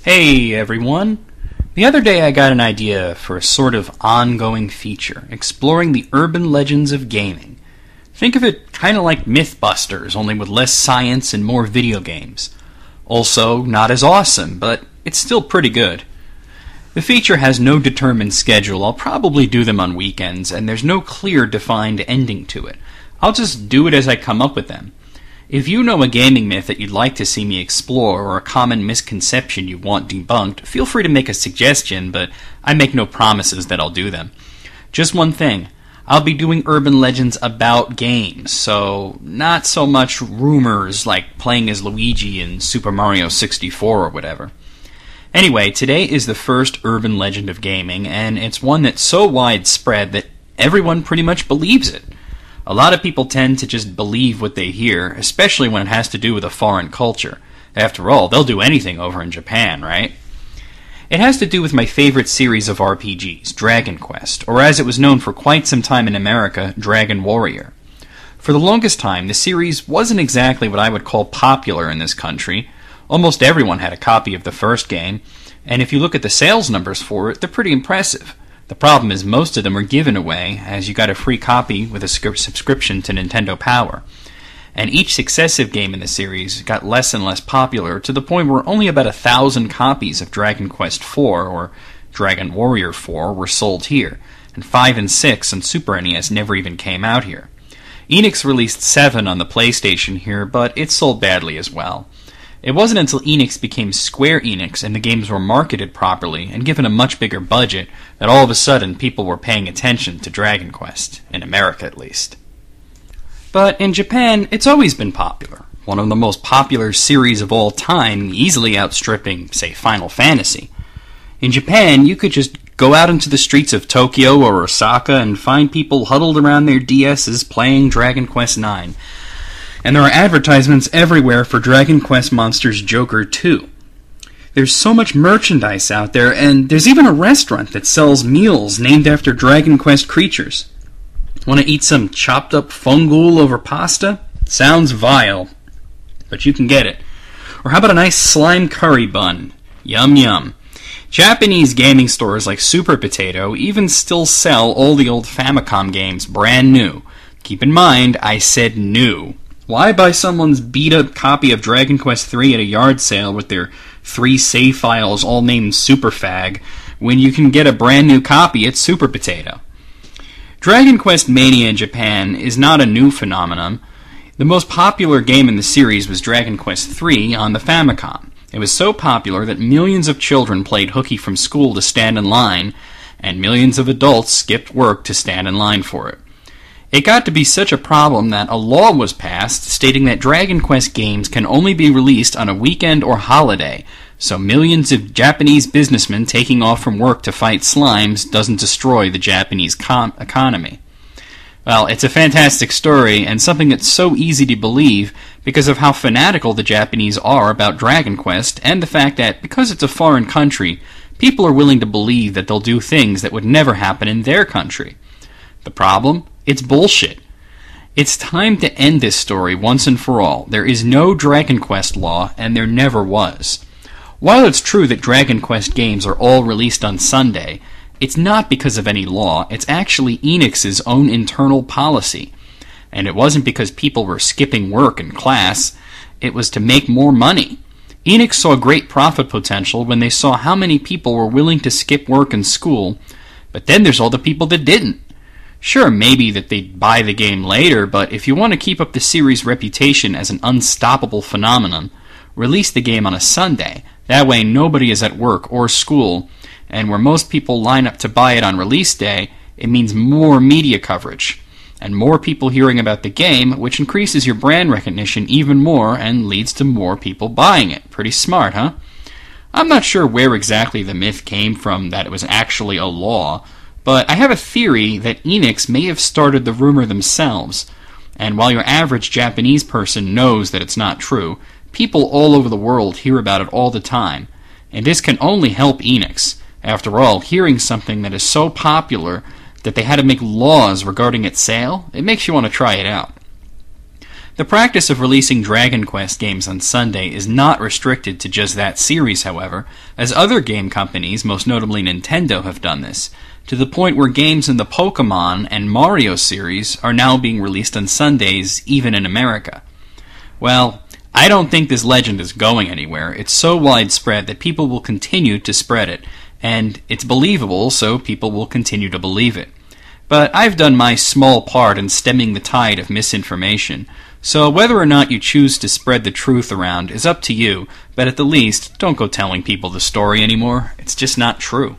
Hey everyone! The other day I got an idea for a sort of ongoing feature, exploring the urban legends of gaming. Think of it kind of like Mythbusters, only with less science and more video games. Also, not as awesome, but it's still pretty good. The feature has no determined schedule. I'll probably do them on weekends, and there's no clear defined ending to it. I'll just do it as I come up with them. If you know a gaming myth that you'd like to see me explore, or a common misconception you want debunked, feel free to make a suggestion, but I make no promises that I'll do them. Just one thing, I'll be doing urban legends about games, so not so much rumors like playing as Luigi in Super Mario 64 or whatever. Anyway, today is the first urban legend of gaming, and it's one that's so widespread that everyone pretty much believes it. A lot of people tend to just believe what they hear, especially when it has to do with a foreign culture. After all, they'll do anything over in Japan, right? It has to do with my favorite series of RPGs, Dragon Quest, or as it was known for quite some time in America, Dragon Warrior. For the longest time, the series wasn't exactly what I would call popular in this country. Almost everyone had a copy of the first game, and if you look at the sales numbers for it, they're pretty impressive. The problem is most of them were given away, as you got a free copy with a subscription to Nintendo Power. And each successive game in the series got less and less popular, to the point where only about 1,000 copies of Dragon Quest IV, or Dragon Warrior 4, were sold here, and 5 and 6 on Super NES never even came out here. Enix released 7 on the PlayStation here, but it sold badly as well. It wasn't until Enix became Square Enix and the games were marketed properly and given a much bigger budget that all of a sudden people were paying attention to Dragon Quest, in America at least. But in Japan, it's always been popular. One of the most popular series of all time, easily outstripping, say, Final Fantasy. In Japan, you could just go out into the streets of Tokyo or Osaka and find people huddled around their DSs playing Dragon Quest IX. And there are advertisements everywhere for Dragon Quest Monsters Joker 2. There's so much merchandise out there, and there's even a restaurant that sells meals named after Dragon Quest creatures. Want to eat some chopped up fungool over pasta? Sounds vile, but you can get it. Or how about a nice slime curry bun? Yum yum. Japanese gaming stores like Super Potato even still sell all the old Famicom games brand new. Keep in mind, I said new. Why buy someone's beat-up copy of Dragon Quest III at a yard sale with their 3 save files all named Superfag when you can get a brand new copy at Super Potato? Dragon Quest Mania in Japan is not a new phenomenon. The most popular game in the series was Dragon Quest III on the Famicom. It was so popular that millions of children played hooky from school to stand in line, and millions of adults skipped work to stand in line for it. It got to be such a problem that a law was passed stating that Dragon Quest games can only be released on a weekend or holiday, so millions of Japanese businessmen taking off from work to fight slimes doesn't destroy the Japanese economy. Well, it's a fantastic story, and something that's so easy to believe because of how fanatical the Japanese are about Dragon Quest, and the fact that, because it's a foreign country, people are willing to believe that they'll do things that would never happen in their country. The problem? It's bullshit. It's time to end this story once and for all. There is no Dragon Quest law, and there never was. While it's true that Dragon Quest games are all released on Sunday, it's not because of any law. It's actually Enix's own internal policy. And it wasn't because people were skipping work and class. It was to make more money. Enix saw great profit potential when they saw how many people were willing to skip work and school, but then there's all the people that didn't. Sure, maybe that they'd buy the game later, but if you want to keep up the series' reputation as an unstoppable phenomenon, release the game on a Sunday. That way nobody is at work or school, and where most people line up to buy it on release day, it means more media coverage, and more people hearing about the game, which increases your brand recognition even more and leads to more people buying it. Pretty smart, huh? I'm not sure where exactly the myth came from that it was actually a law, but I have a theory that Enix may have started the rumor themselves, and while your average Japanese person knows that it's not true, people all over the world hear about it all the time, and this can only help Enix. After all, hearing something that is so popular that they had to make laws regarding its sale, it makes you want to try it out. The practice of releasing Dragon Quest games on Sunday is not restricted to just that series, however, as other game companies, most notably Nintendo, have done this, to the point where games in the Pokemon and Mario series are now being released on Sundays, even in America. Well, I don't think this legend is going anywhere. It's so widespread that people will continue to spread it, and it's believable, so people will continue to believe it. But I've done my small part in stemming the tide of misinformation, so whether or not you choose to spread the truth around is up to you, but at the least, don't go telling people the story anymore. It's just not true.